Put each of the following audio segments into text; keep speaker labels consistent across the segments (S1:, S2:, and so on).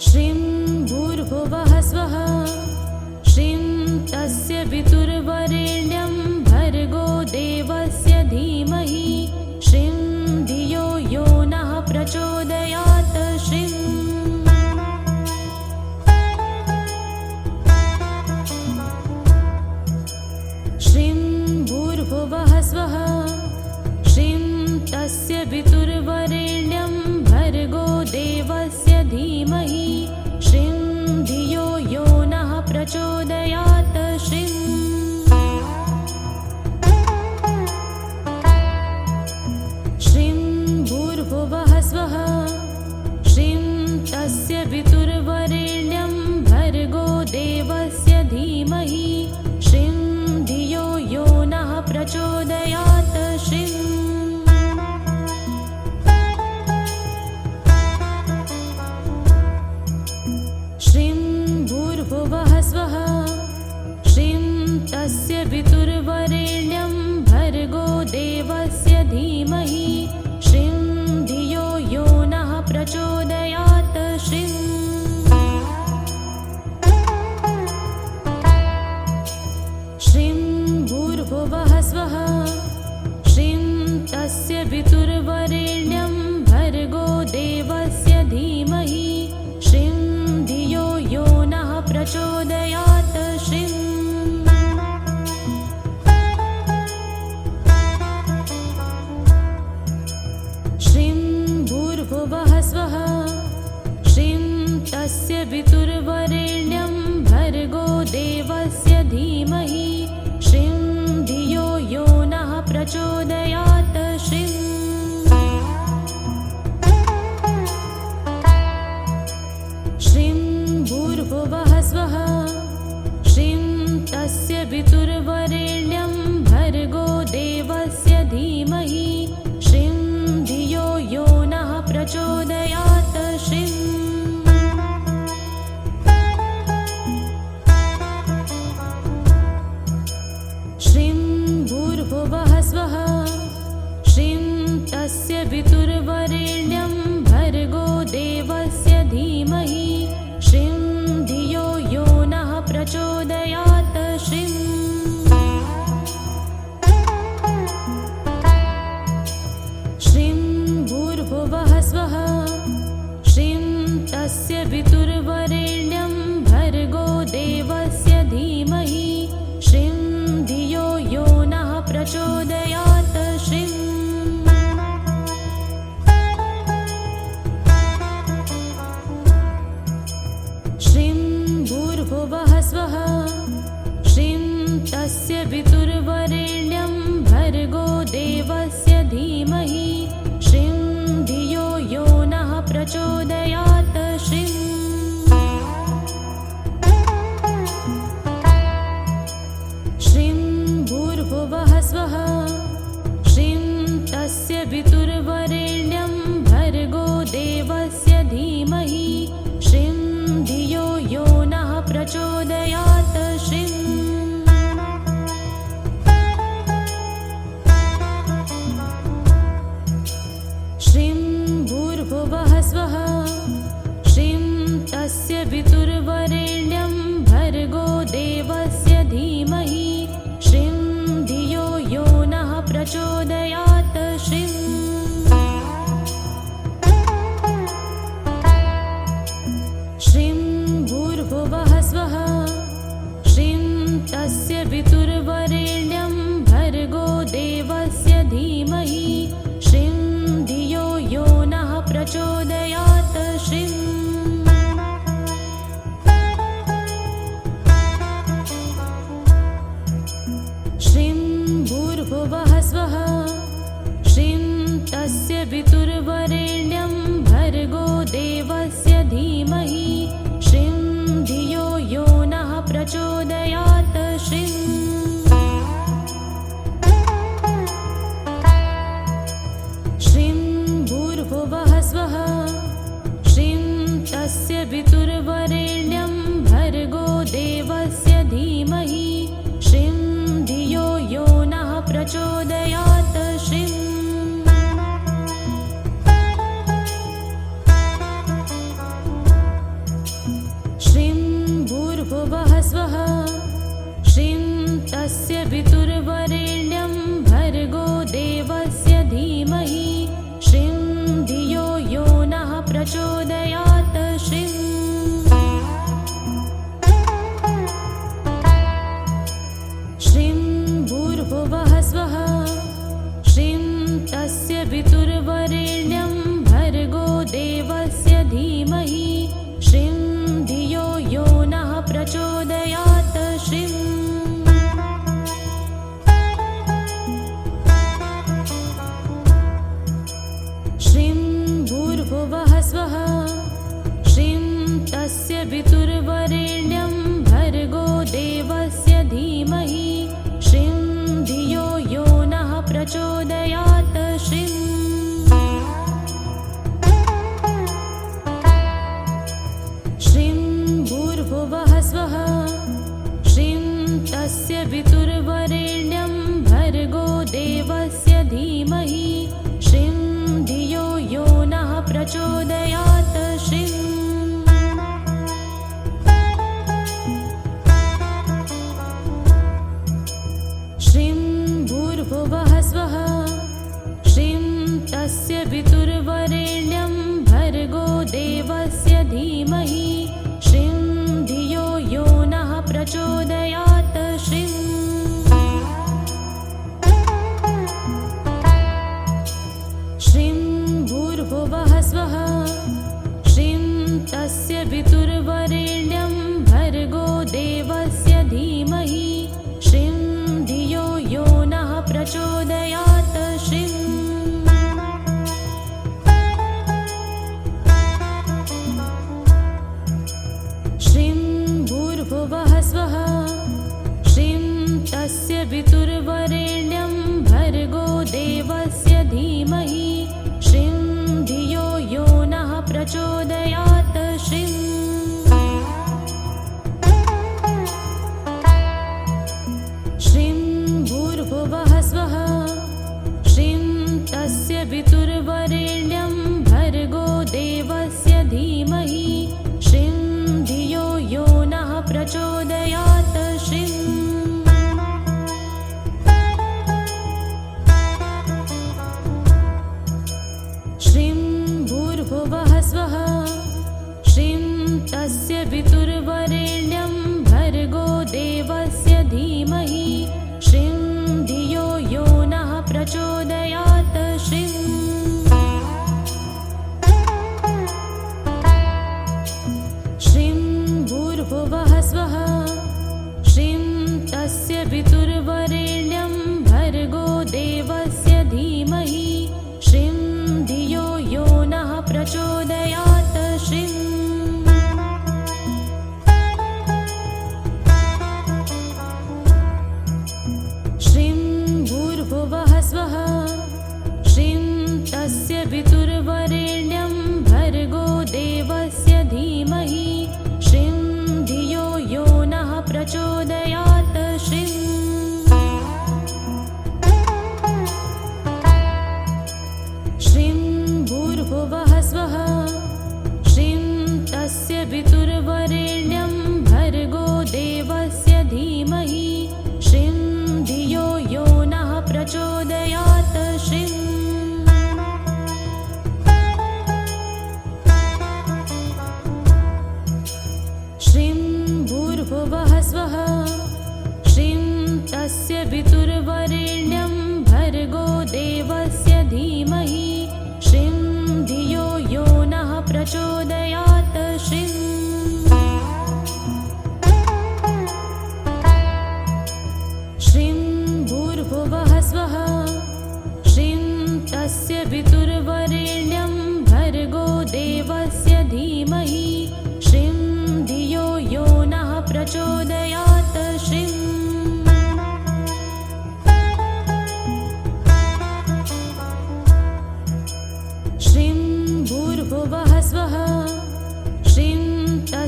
S1: श्रीं भूर्भुवः स्वः श्रीं तस्य पितुर्वरेण्यं भर्गो देवस्य धीमहि श्रीं धियो यो नः प्रचोदयात् श्रीं भूर्भुवः स्वः श्रीं तस्य पितुर्वरेण्यं भर्गो देवस्य धीमहि श्रीं धियो यो नः प्रचोदयात् श्रीं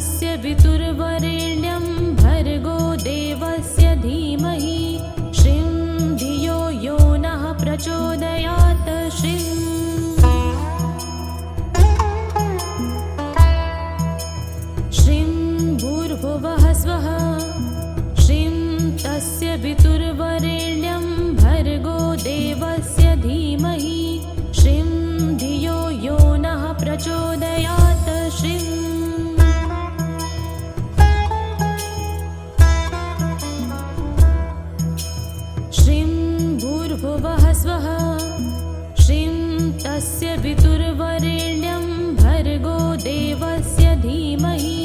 S1: तस्य पितुर्वरेण्यं भर्गो देवस्य धीमहि श्रीं धियो यो नः प्रचोदयात् श्रीं भूर्भुवः स्वः श्रीं तस्य पितुर्वरेण्यं भर्गो देवस्य धीमहि श्रीं धियो यो नः प्रचोदयात् श्रीं भूर्भुवः स्वः श्रीं तस्य पितुर्वरेण्यं भर्गो देवस्य धीमहि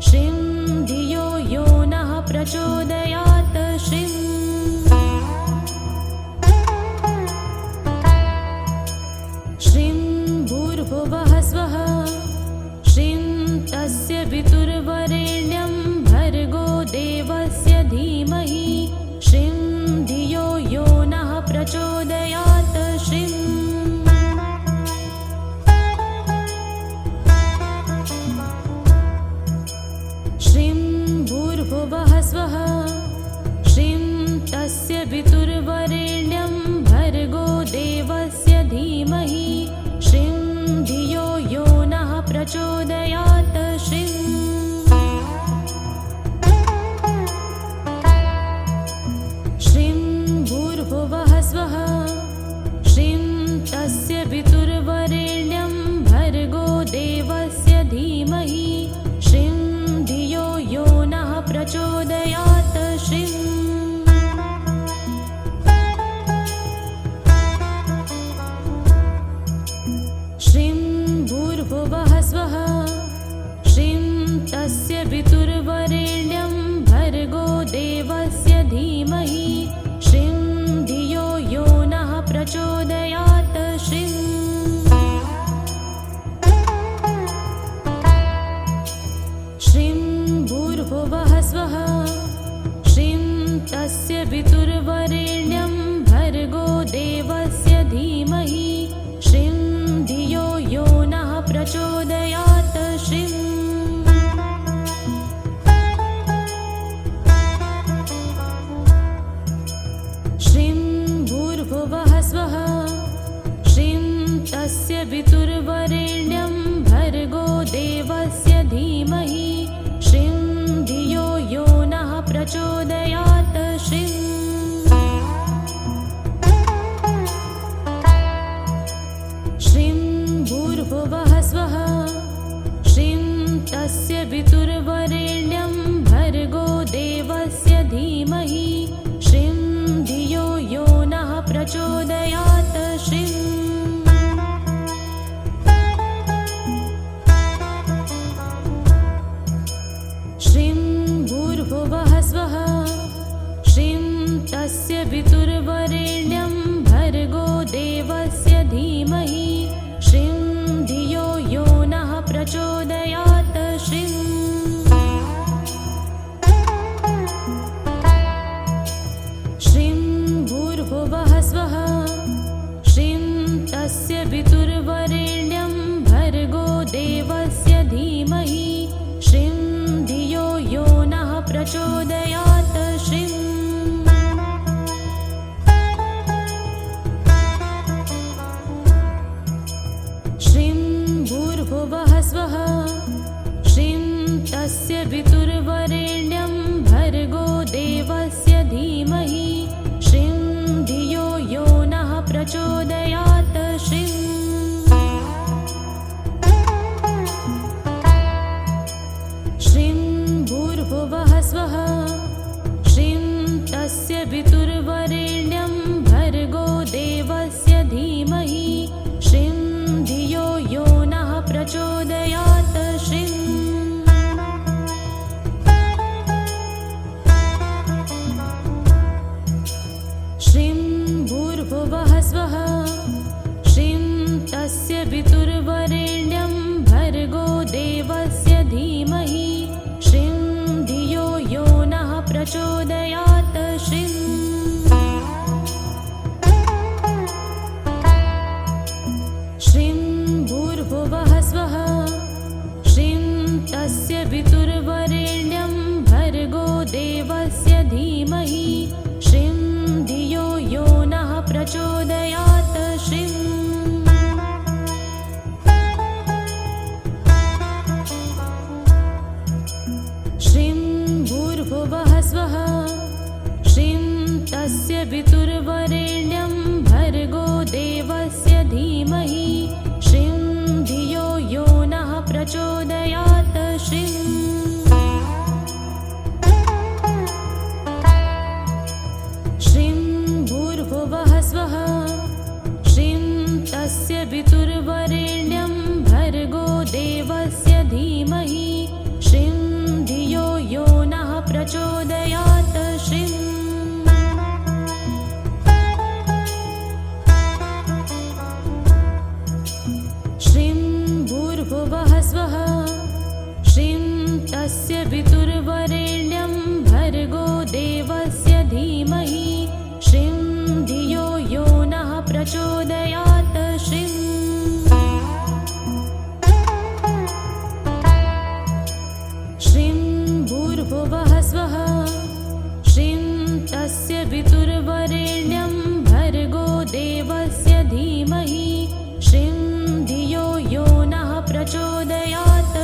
S1: श्रीं धियो यो नः प्रचोदयात् श्रीं भूर्भुवः स्वः श्रीं तस्य पितुर्वरेण्यं भर्गो देवस्य धीमहि श्रीं धियो यो नः प्रचोदयात् श्रीं भूर्भुवः स्वः श्रीं तस्य पितुर्वरेण्यं भर्गो देवस्य धीमहि श्रीं धियो यो नः प्रचोदयात् श्रीं भूर्भुवः स्वः श्रीं तस्य पितुर्वरेण्यं भर्गो देवस्य धीमहि श्रीं धियो यो नः प्रचोदयात् श्रीं भूर्भुवः स्वः तस्य पितुर्वरेण्यं भर्गो देवस्य धीमहि श्रीं धियो यो नः प्रचोदयात् श्रीं भूर्भुवः स्वः श्रीं तस्य पितुर्वरेण्यं भर्गो देवस्य धीमहि श्रीं धियो यो नः प्रचोदयात् श्रीं भूर्भुवः स्वः श्रीं तस्य पितुर्वरेण्यं भर्गो देवस्य धीमहि श्रीं धियो यो नः प्रचोदयात् श्रीं भूर्भुवः स्वः श्रीं तस्य पितुर्वरेण्यं भर्गो देवस्य धीमहि श्रीं धियो यो नः प्रचोदयात्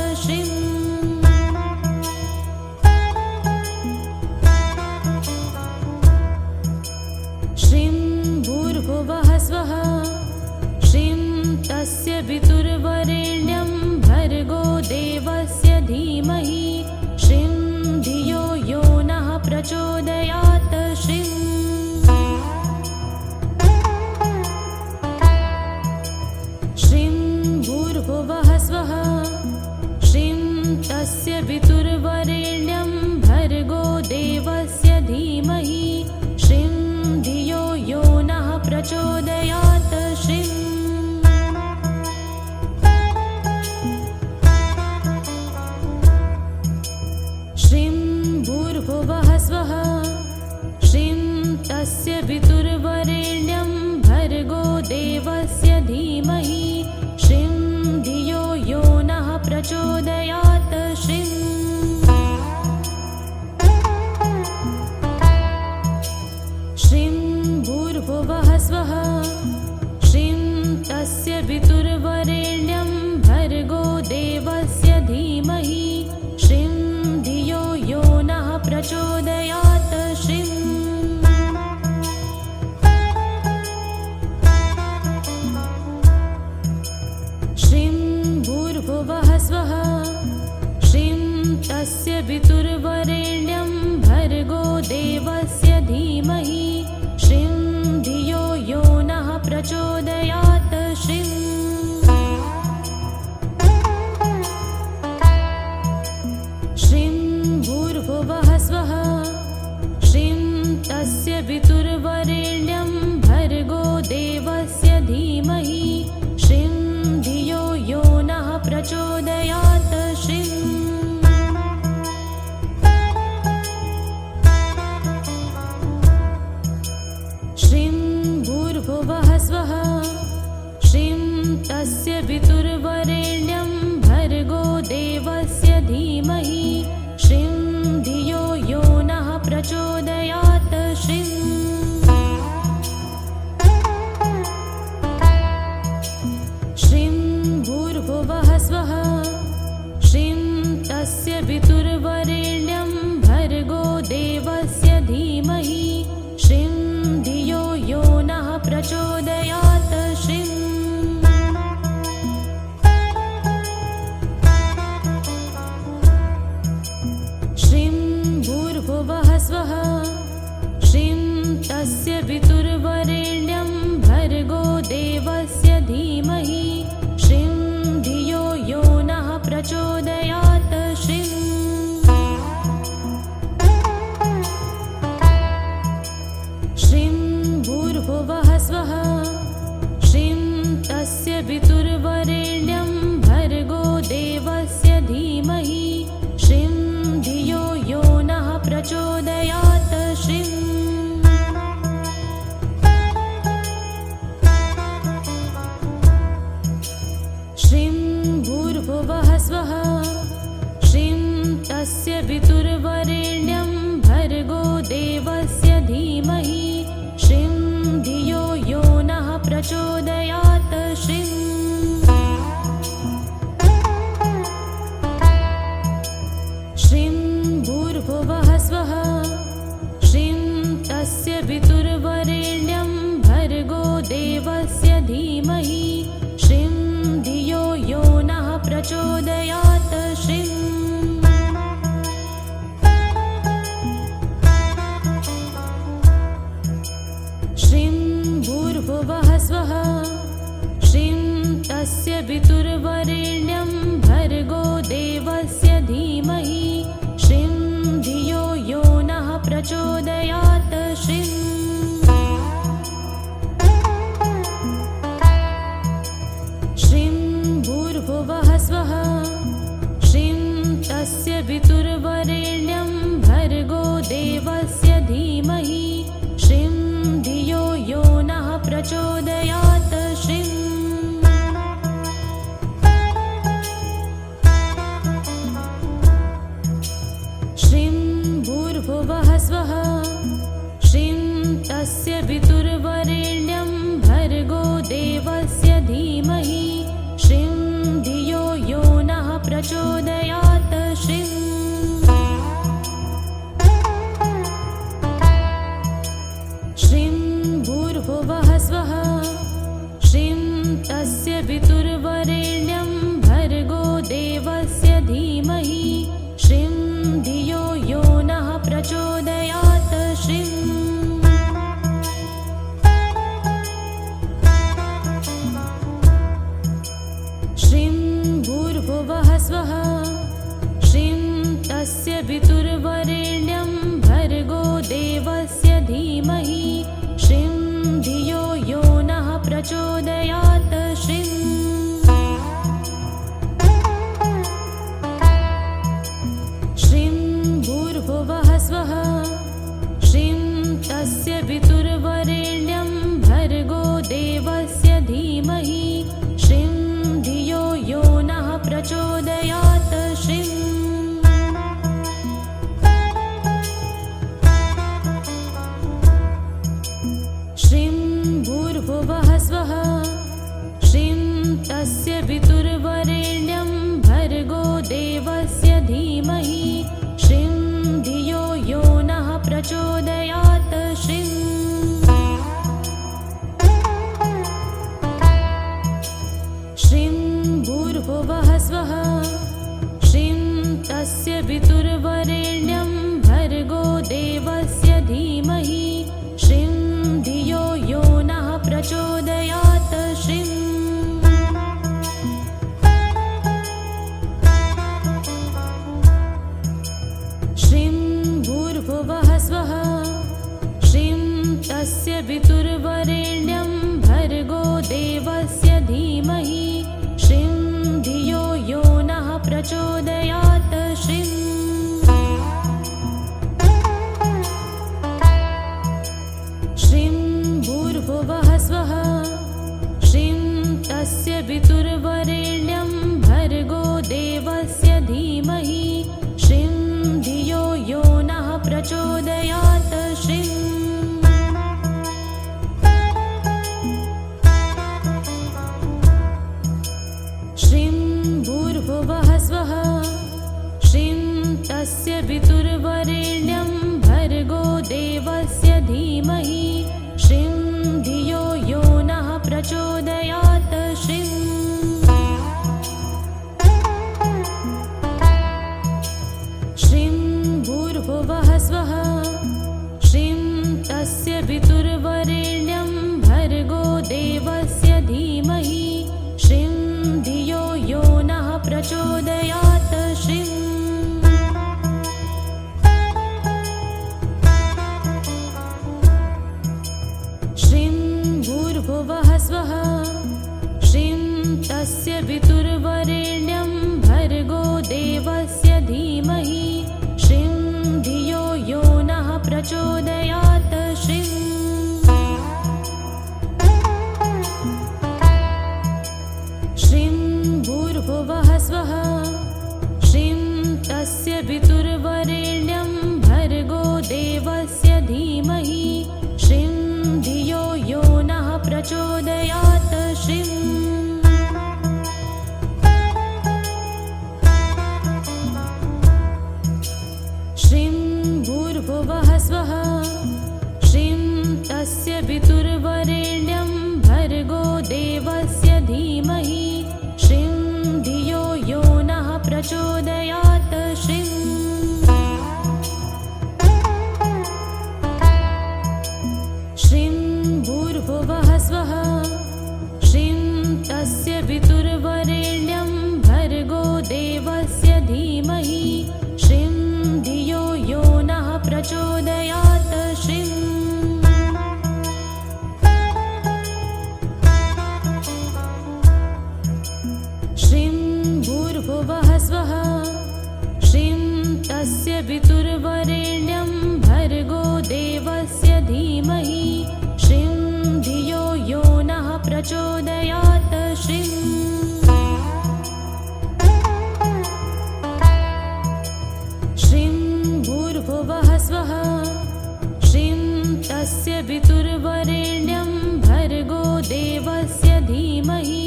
S1: वितुर्वरेण्यं भर्गो देवस्य धीमहि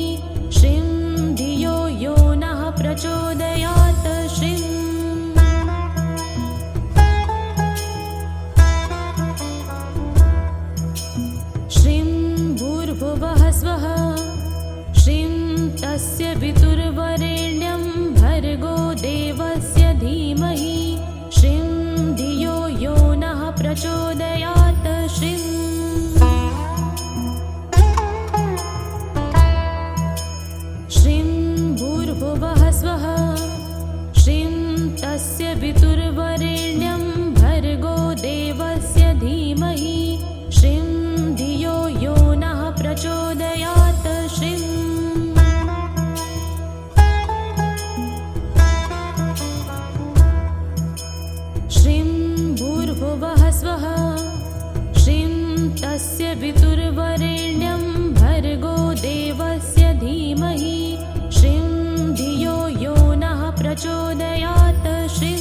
S1: श्रीं धियो यो नः प्रचोदयात् श्रीं भूर्भुवः स्वः श्रीं तस्य वितुर्वरेण्यं भर्गो देवस्य धीमहि श्रीं धियो यो नः प्रचोदयात् श्रीं भूर्भुवः स्वः श्रीं तस्य वितुर्वरेण्यं भर्गो देवस्य धीमहि श्रीं धियो यो नः प्रचोदयात् श्रीं भूर्भुवः स्वः श्रीं तस्य वितुर्वरेण्यं भर्गो देवस्य धीमहि श्रीं धियो यो नः प्रचोदयात् श्रीं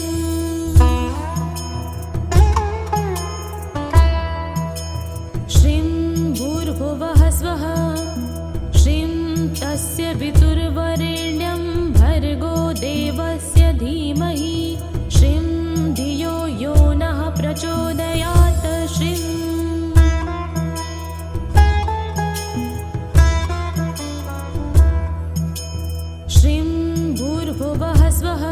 S1: भूर्भुवः स्वः श्रीं तस्य वितुर्वरेण्यं भर्गो देवस्य धीमहि श्रीं धियो यो नः प्रचोदयात् श्रीं भूर्भुवः स्वः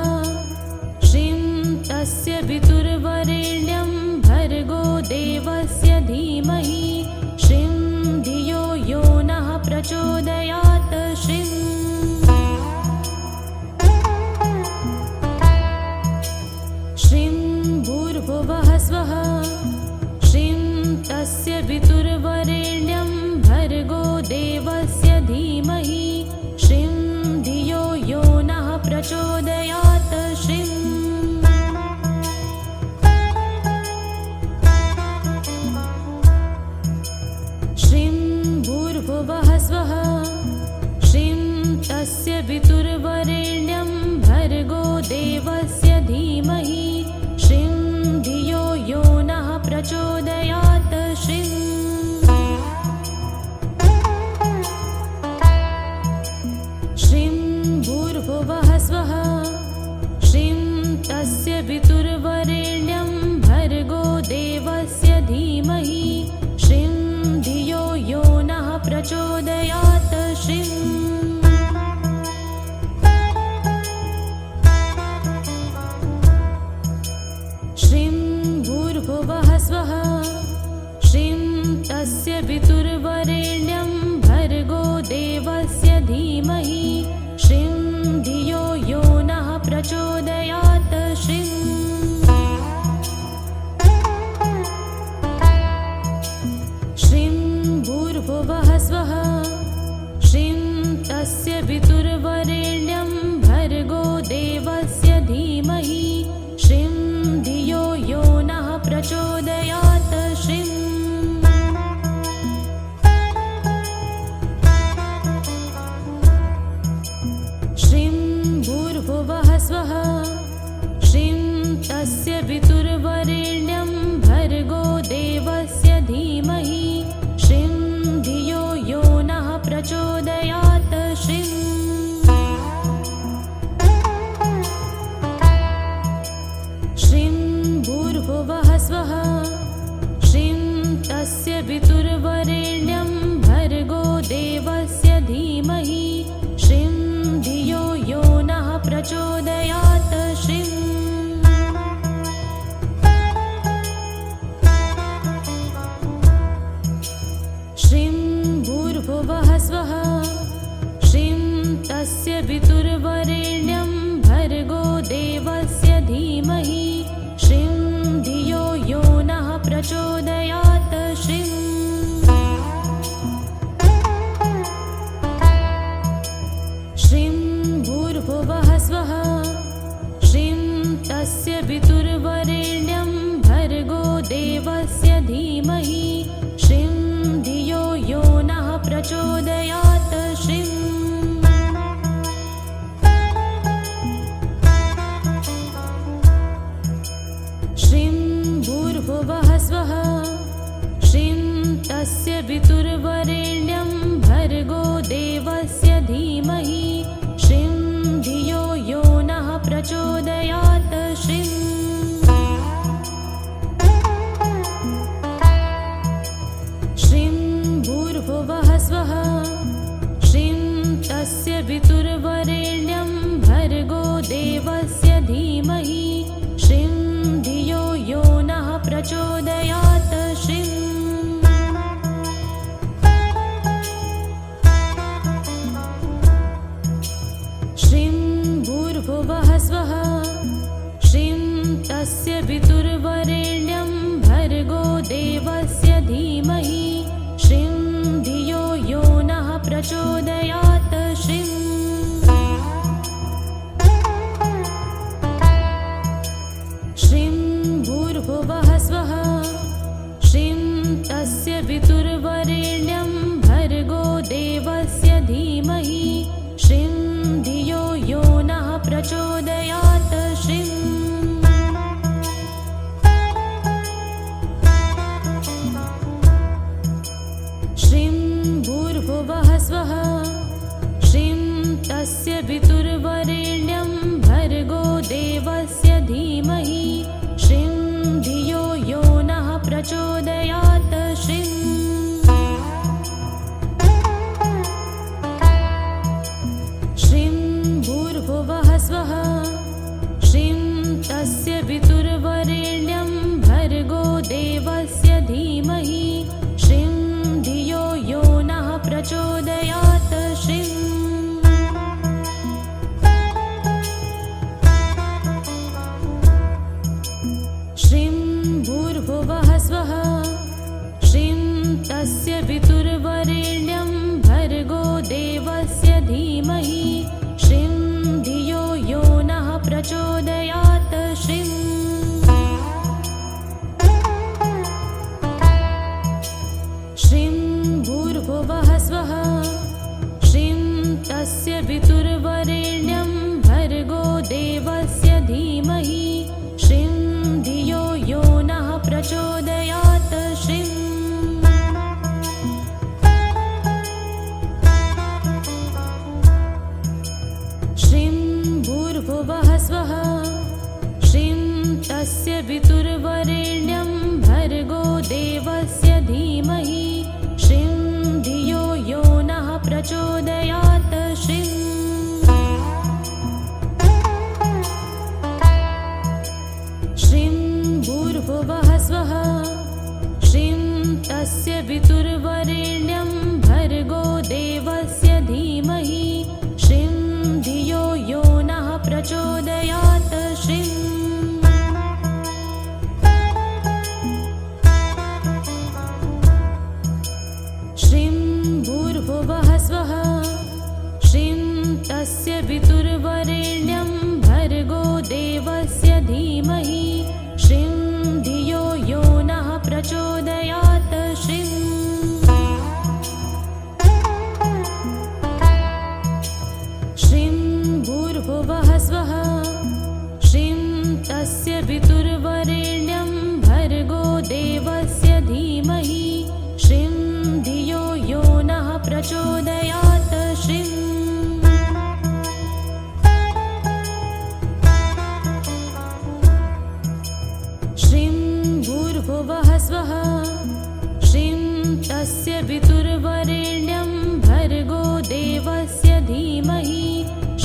S1: तस्य पितुर्वरेण्यं भर्गो देवस्य धीमहि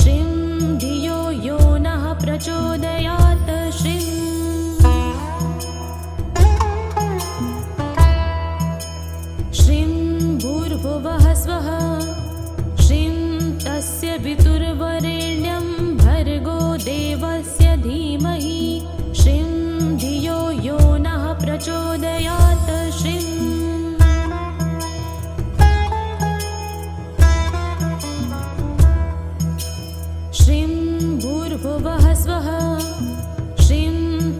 S1: श्रीं धियो यो नः प्रचोदयात् श्रीं भूर्भुवः स्वः श्रीं तस्य पितुर्वरेण्यं भर्गो देवस्य धीमहि श्रीं धियो यो नः प्रचोदयात् श्रीं भूर्भुवः स्वः श्रीं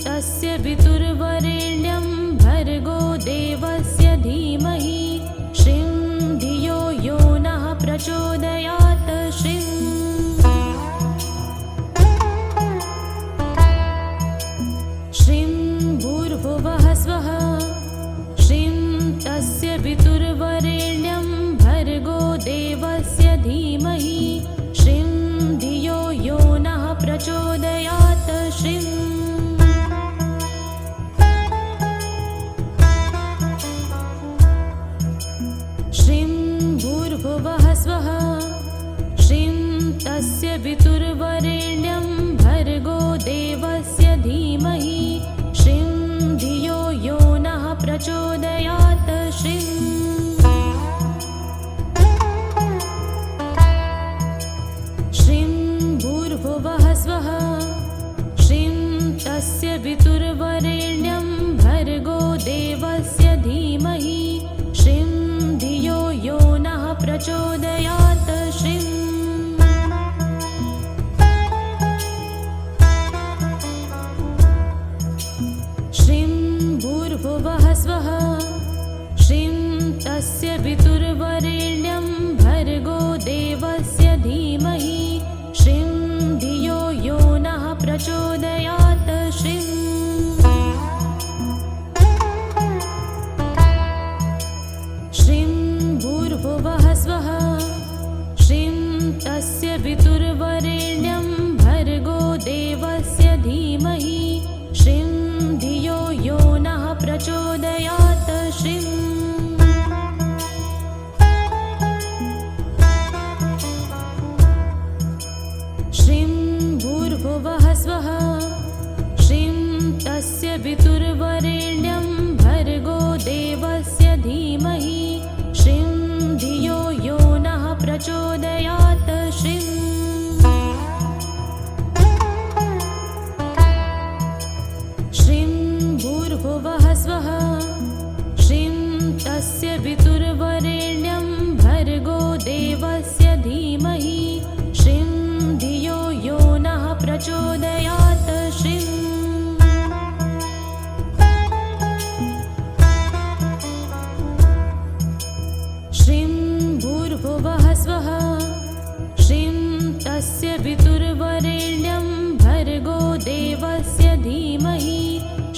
S1: तस्य पितुर्वरेण्यं भर्गो देवस्य धीमहि श्रीं धियो यो नः प्रचोदयात् श्रीं भूर्भुवः स्वः श्रीं तस्य पितुर्वरेण्यं भर्गो देवस्य धीमहि श्रीं धियो यो नः प्रचोदयात् श्रीं भूर्भुवः स्वः श्रीं तस्य पितुर्वरेण्यं भर्गो देवस्य धीमहि श्रीं धियो यो नः प्रचोदयात् श्रीं भूर्भुवः स्वः श्रीं तस्य पितुर्वरेण्यं भर्गो देवस्य धीमहि श्रीं धियो यो नः प्रचोदयात् श्रीं भूर्भुवः स्वः श्रीं तस्य पितुर्वरेण्यं भर्गो देवस्य धीमहि श्रीं धियो यो नः प्रचोदयात् श्रीं भूर्भुवः स्वः श्रीं तस्य पितुर्वरेण्यं भर्गो देवस्य धीमहि श्रीं धियो यो नः प्रचोदयात् श्रीं भूर्भुवः स्वः श्रीं तस्य पितुर्वरेण्यं भर्गो देवस्य धीमहि श्रीं धियो यो नः प्रचोदयात् श्रीं भूर्भुवः स्वः श्रीं तस्य पितुर्वरेण्यं भर्गो देवस्य धीमहि श्रीं धियो यो नः प्रचोदयात् श्रीं भूर्भुवः स्वः श्रीं तस्य पितुर्वरेण्यं भर्गो देवस्य धीमहि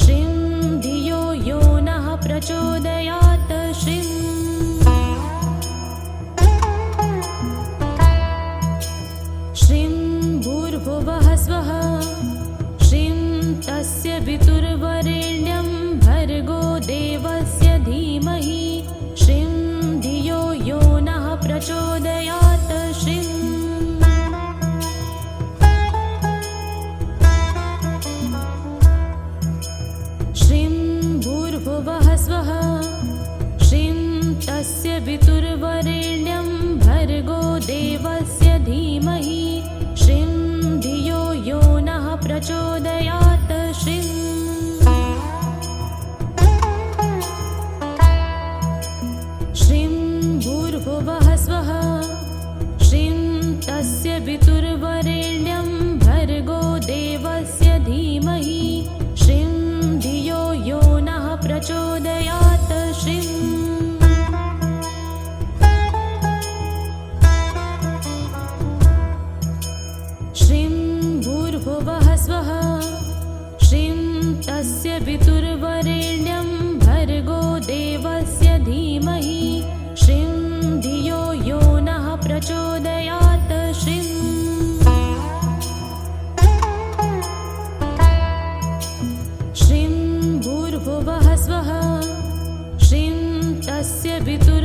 S1: श्रीं धियो यो नः प्रचोदयात् श्रीं भूर्भुवः स्वः श्रीं तस्य पितुर्वरेण्यं भर्गो देवस्य धीमहि श्रीं धियो यो नः प्रचोदयात् श्रीं भूर्भुवः स्वः श्रीं तस्य पितुर्वरेण्यं भर्गो देवस्य धीमहि श्रीं धियो यो नः प्रचोदयात् श्रीं भूर्भुवः स्वः श्रीं तस्य पितुर्वरेण्यं भर्गो देवस्य धीमहि श्रीं धियो यो नः प्रचोदयात् श्रीं भूर्भुवः स्वः श्रीं तस्य पितुर्वरेण्यं भर्गो देवस्य धीमहि श्रीं धियो यो नः प्रचोदयात् श्रीं भूर्भुवः स्वः श्रीं तस्य पितुर्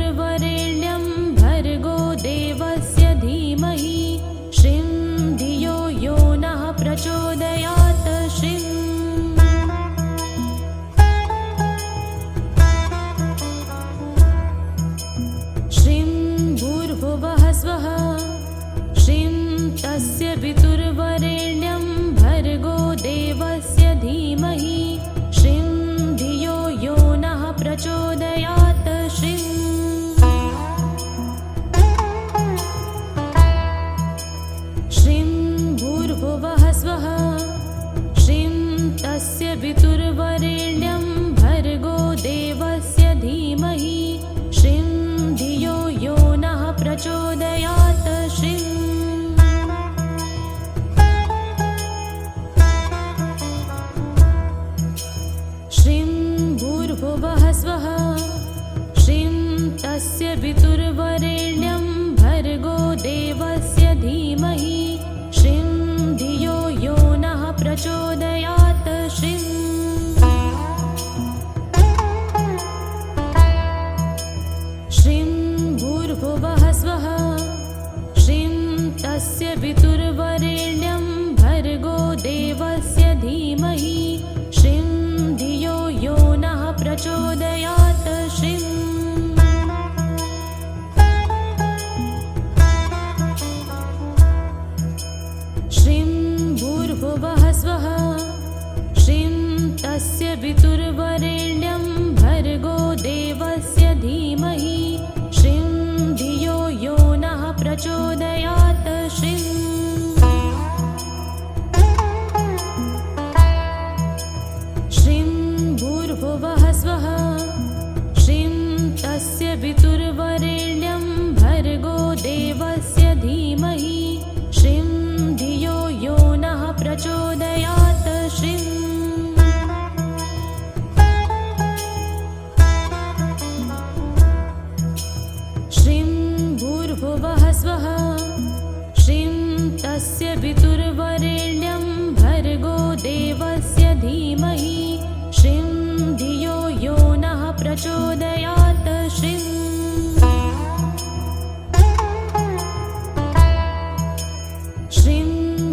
S1: धीमहि श्रीं धियो यो नः प्रचोदयात् श्रीं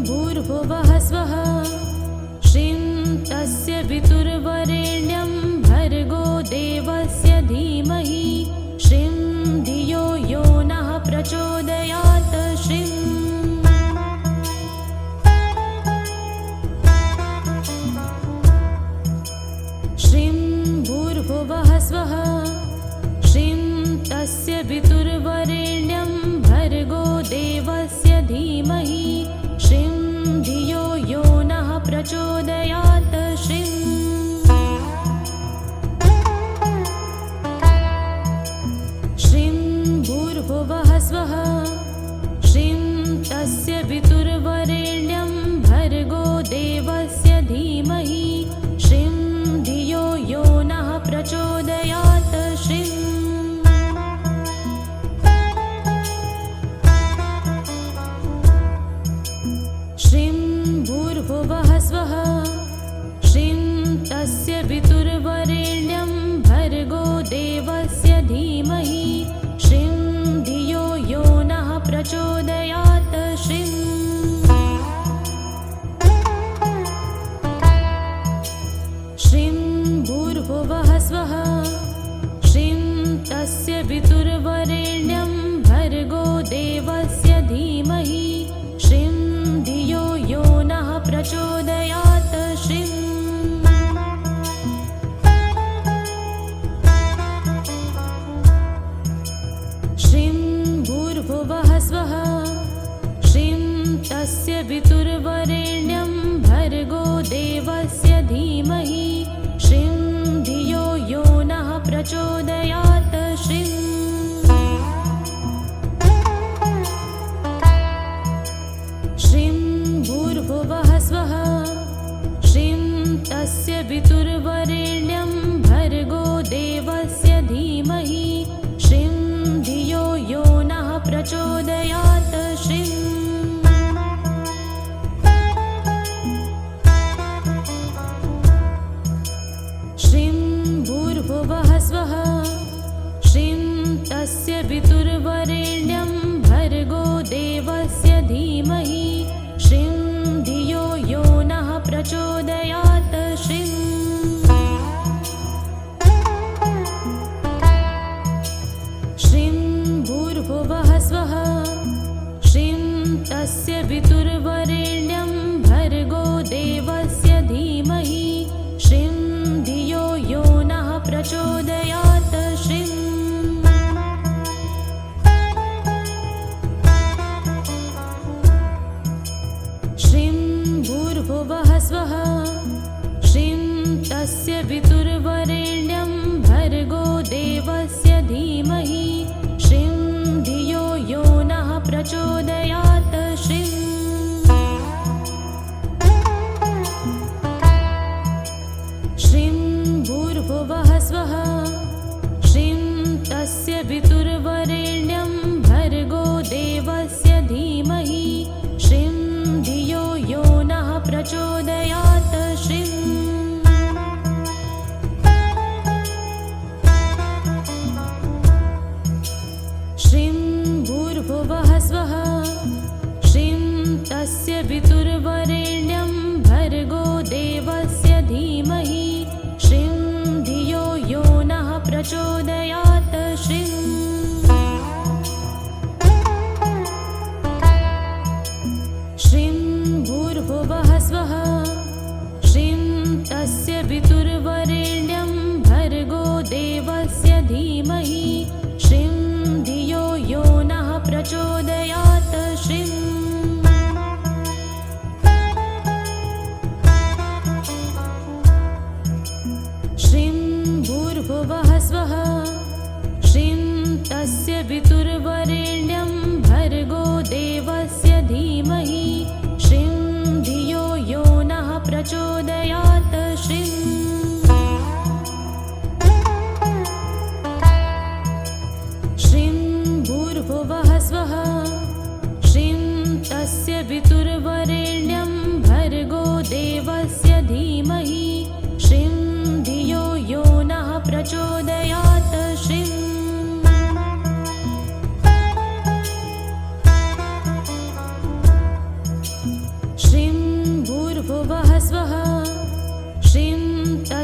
S1: भूर्भुवः स्वः श्रीं तस्य पितुर्वरेण्यं भर्गो देवस्य धीमहि श्रीं धियो यो नः प्रचोदयात् श्रीं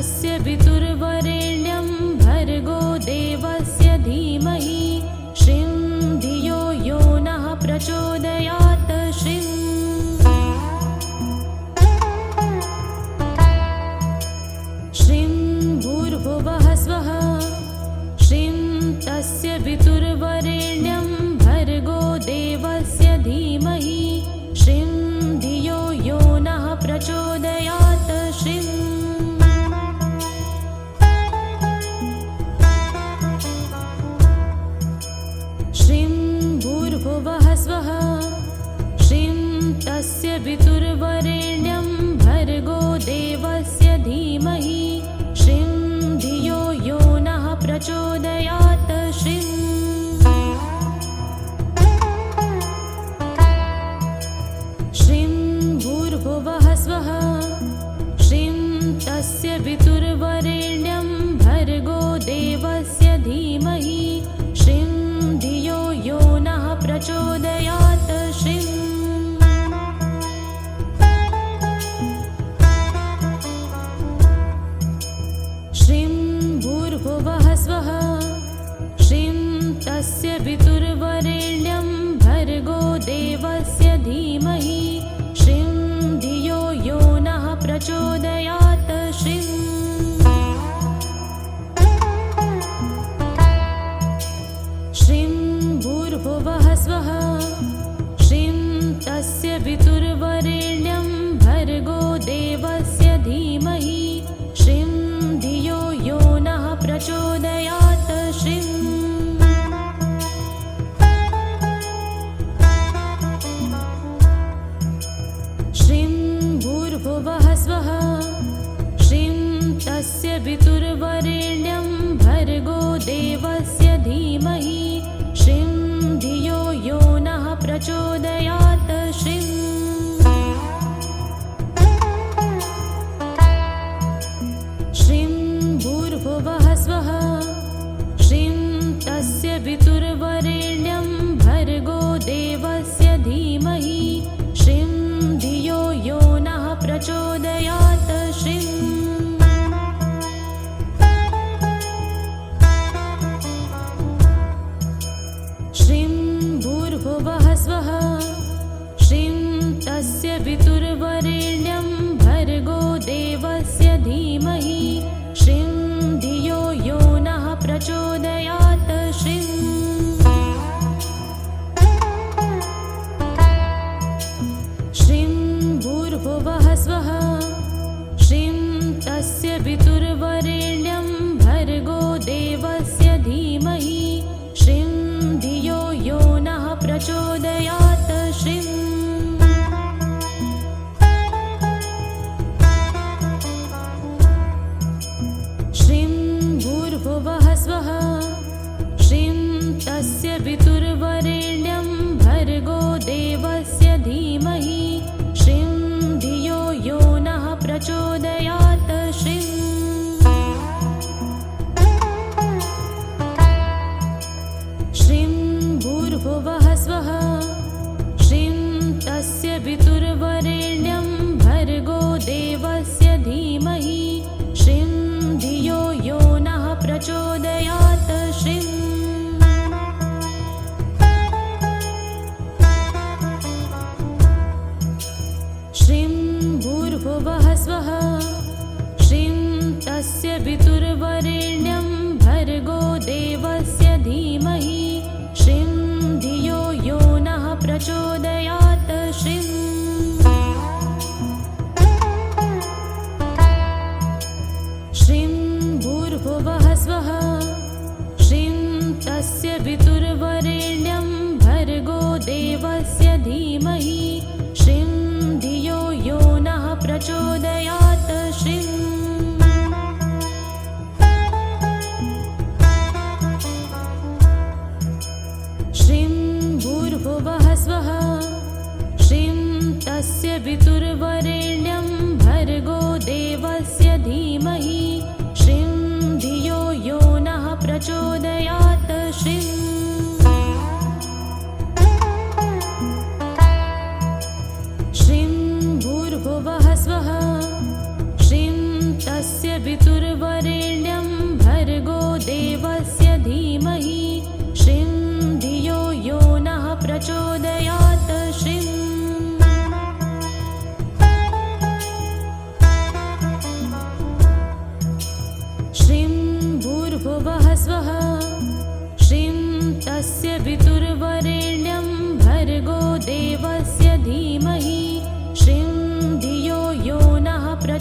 S1: तस्य पितुर्वरेण्यं भर्गो देवस्य धीमहि श्रीं धियो यो नः प्रचोदयात् श्रीं भूर्भुवः स्वः श्रीं तस्य पितुर्वरेण्यं भर्गो देवस्य धीमहि श्रीं धियो यो नः प्रचोदयात् श्रीं भूर्भुवः स्वः श्रीं तस्य पितुर्वरेण्यं भर्गो देवस्य धीमहि श्रीं धियो यो नः प्रचोदयात् श्रीं भूर्भुवः स्वः श्रीं तस्य पितुर्वरेण्यं भर्गो देवस्य धीमहि श्रीं धियो यो नः प्रचोदयात् श्रीं भूर्भुवः स्वः श्रीं तस्य पितुर्वरेण्यं भर्गो देवस्य धीमहि श्रीं धियो यो नः प्रचोदयात् श्रीं भूर्भुवः स्वः श्रीं तस्य पितुर्वरेण्यं भर्गो देवस्य धीमहि श्रीं धियो यो नः प्रचोदयात् श्रीं भूर्भुवः स्वः श्रीं तस्य पितुर्वरेण्यं भर्गो देवस्य धीमहि श्रीं धियो यो नः प्रचोदयात् श्रीं भूर्भुवः स्वः श्रीं तस्य पितुर्वरेण्यं भर्गो देवस्य धीमहि श्रीं धियो यो नः प्रचोदयात्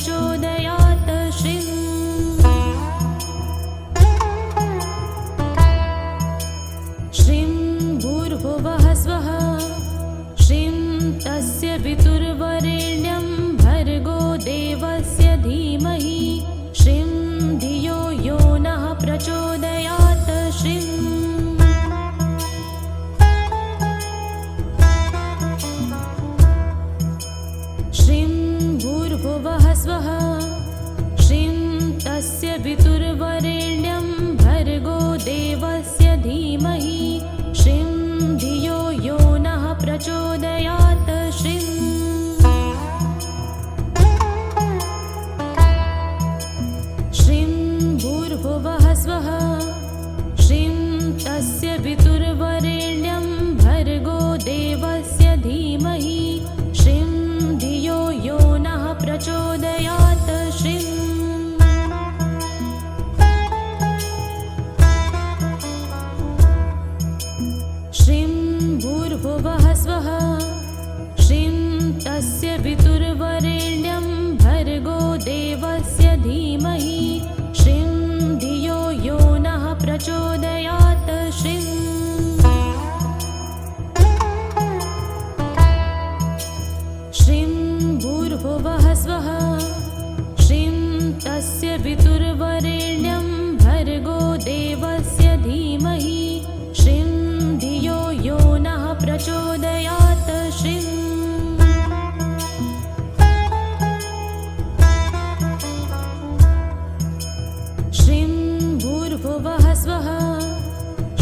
S1: प्रचोदयात् श्रीं श्रीं भूर्भुवः स्वः श्रीं तस्य पितुर्वरेण्यं भर्गो देवस्य धीमहि श्रीं धियो यो नः प्रचोदयात् श्रीं श्रीं भूर्भुवः स्वः श्रीं तस्य पितुर्वरेण्यं भर्गो देवस्य धीमहि श्रीं धियो यो नः प्रचोदयात् श्रीं श्रीं भूर्भुवः स्वः श्रीं तस्य पितुर्वरेण्यं भर्गो देवस्य धीमहि श्रीं धियो यो नः प्रचोदयात् श्रीं श्रीं भूर्भुवः स्वः श्रीं तस्य पितुर्वरेण्यं भर्गो देवस्य धीमहि श्रीं धियो यो नः प्रचोदयात् श्रीं श्रीं भूर्भुवः स्वः श्रीं तस्य पितुर्वरेण्यं भर्गो देवस्य धीमहि श्रीं धियो यो नः प्रचोदयात् श्रीं श्रीं भूर्भुवः स्वः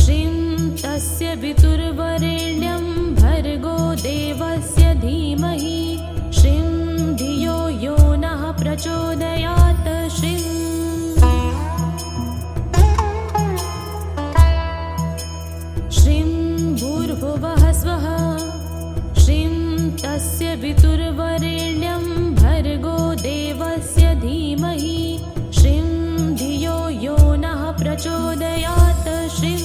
S1: श्रीं तस्य पितुर्वरेण्यं भर्गो देवस्य धीमहि श्रीं धियो यो नः प्रचोदयात् श्रीं श्रीं भूर्भुवः स्वः श्रीं तस्य पितुर्वरेण्यं भर्गो देवस्य धीमहि श्रीं धियो यो नः प्रचोदयात् श्रीं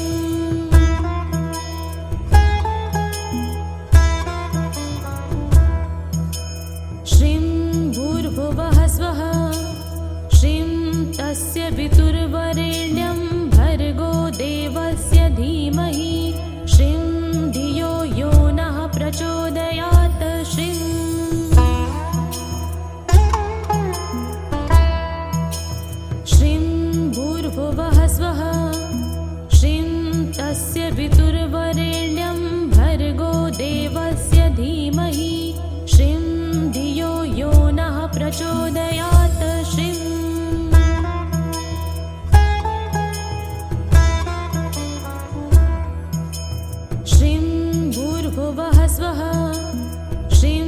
S1: श्रीं भूर्भुवः स्वः श्रीं तस्य पितुर्वरेण्यं भर्गो देवस्य धीमहि श्रीं धियो यो नः प्रचोदयात् श्रीं श्रीं भूर्भुवः स्वः श्रीं तस्य पितुर्वरेण्यं भर्गो देवस्य धीमहि श्रीं धियो यो नः प्रचोदयात् श्रीं श्रीं भूर्भुवः स्वः श्रीं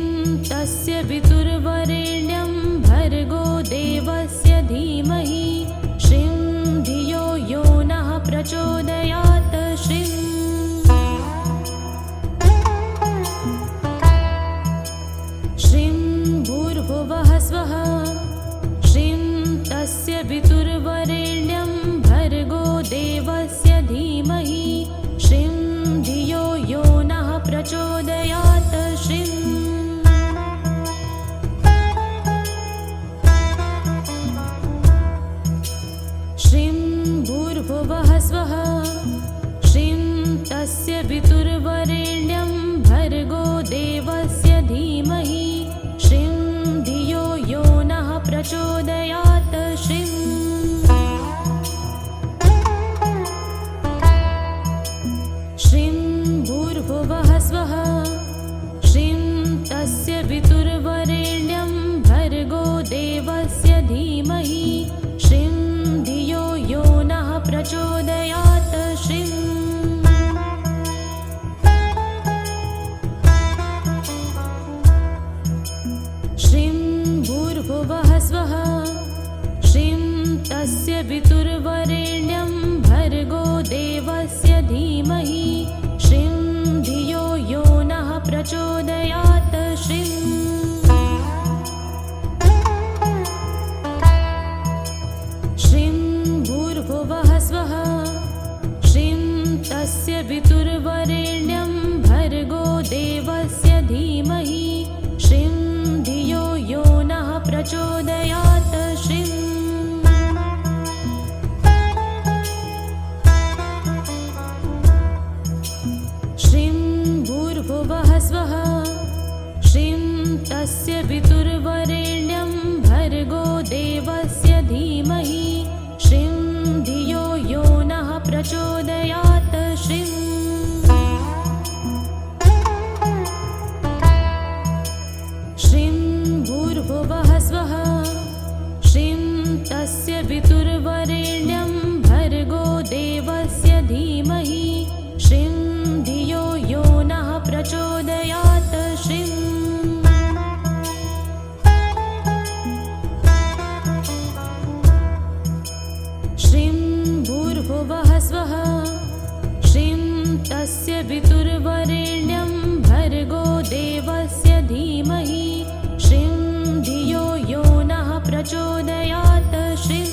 S1: तस्य पितुर्वरेण्यं भर्गो देवस्य धीमहि श्रीं धियो यो नः प्रचोदयात् श्रीं श्रीं भूर्भुवः स्वः श्रीं तस्य पितुर्वरेण्यं भर्गो देवस्य धीमहि श्रीं धियो यो नः प्रचोदयात् श्रीं श्रीं भूर्भुवः स्वः श्रीं तस्य पितुर्वरेण्यं भर्गो देवस्य धीमहि श्रीं धियो यो नः प्रचोदयात् श्रीं श्रीं भूर्भुवः स्वः श्रीं तस्य पितुर्वरेण्यं भर्गो देवस्य धीमहि श्रीं धियो यो नः प्रचोदयात् श्रीं श्रीं भूर्भुवः स्वः श्रीं तस्य पितुर्वरेण्यं भर्गो देवस्य धीमहि श्रीं धियो यो नः प्रचोदयात् श्रीं तस्य पितुर्वरेण्यं भर्गो देवस्य धीमहि श्रीं धियो यो नः प्रचोदयात् श्रीं भूर्भुवः स्वः श्रीं तस्य पितुर्वरेण्यं भर्गो देवस्य धीमहि श्रीं धियो यो नः प्रचोदयात् श्रीं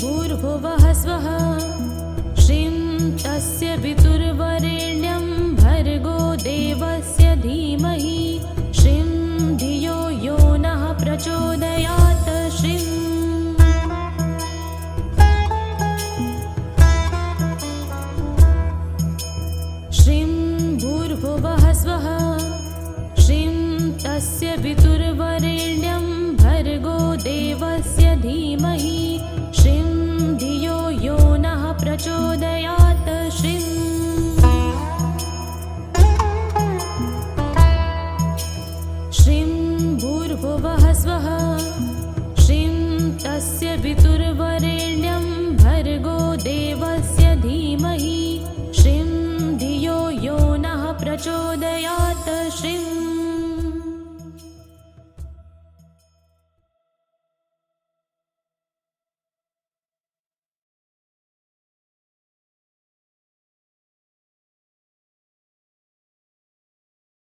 S1: भूर्भुवः स्वः श्रीं तस्य पितुर्वरेण्यं भर्गो देवस्य धीमहि श्रीं धियो यो नः प्रचोदयात् श्रीं भूर्भुवः स्वः श्रीं तस्य पितुर्वरेण्यं भर्गो देवस्य धीमहि श्रीं धियो यो नः प्रचोदयात् श्रीं भूर्भुवः स्वः श्रीं तस्य पितुर्वरेण्यं भर्गो देवस्य धीमहि श्रीं धियो यो नः प्रचोदयात् श्रीं